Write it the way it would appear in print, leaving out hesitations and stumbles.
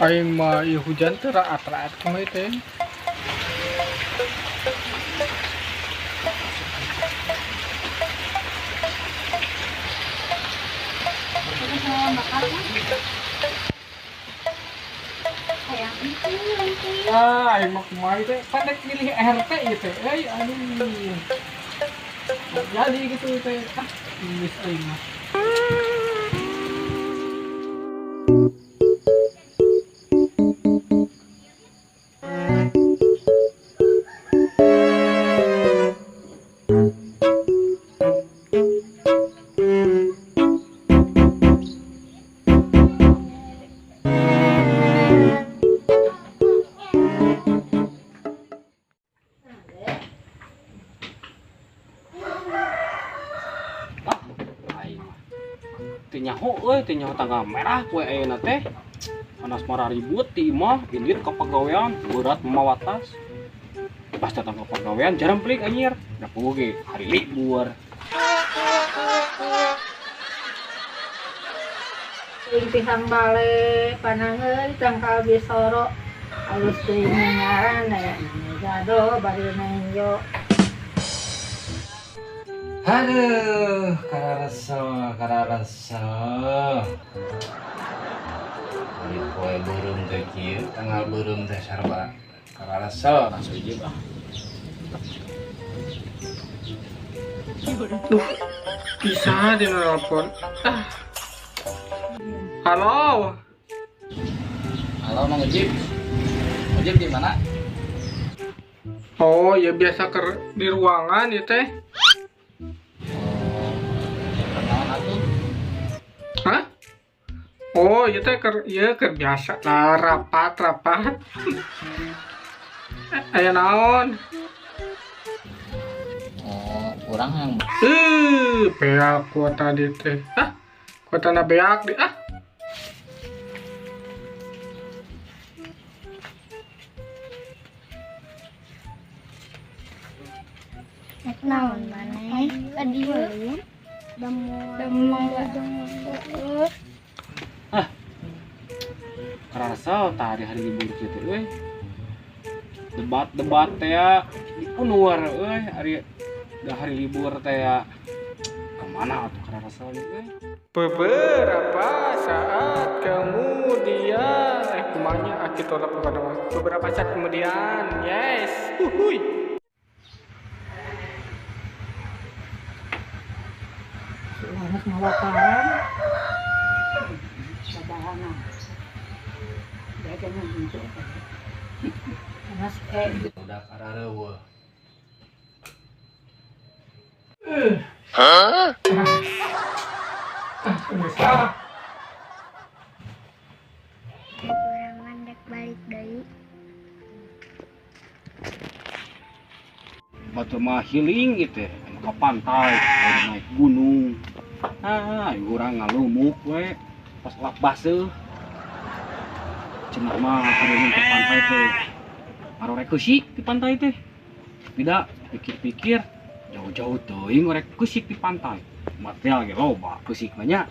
Aing mah ieu hujan teh raat-raat kamari teh. Aing mah kumaha teh pandek milih RT ieu teh. Aduh. Jadi gitu teh. Geus aing mah. Teu nyaho tanggal merah kue ayeuna teh. Panas marah ribut ti imah, indit ka pagawean, berat memawa tas. Pas datang ke pagawean jarang pelik anjir. Da puge hari libur. Pisang bale panangeun tangkal bisoro halus teuing ngaran ya gado bari nenjo. Aduh, kararasa. Ari poe beureum teh kieu, tanggal beureum teh sarba kararasa langsung ieu bah. Bisa di nelpon. Halo. Halo Mang Ujib. Ujib di mana? Oh, ya biasa di ruangan ya teh. Perkenalan atuh. Hah? Oh, ya teh biasa lah rapat. Aya naon? Oh, urang yang Beak kuota di teh. Kuota na beak di naon maneh ka dieu demu kararasa tadi hari libur kieu teh euy. Debat teh ya di Unur euy hari libur teh ya. Kemana atuh kararasa euy? Beberapa saat kemudian kumanya aki tolak kepada beberapa saat kemudian. Yes. Uhuy. Harus ngalaparan sabahana jadinya gitu panas Udah karareueuh. kurangan dek balik deui Batu mah healing gitu, ke pantai, naik gunung. Urang ngalumuk we, pas lap baseuh. Cenah mah kadang ke pantai teh, arorek keusik di pantai teh. Tidak pikir-pikir, jauh-jauh teuing ngorek keusik di pantai. Material ge loba keusik banyak.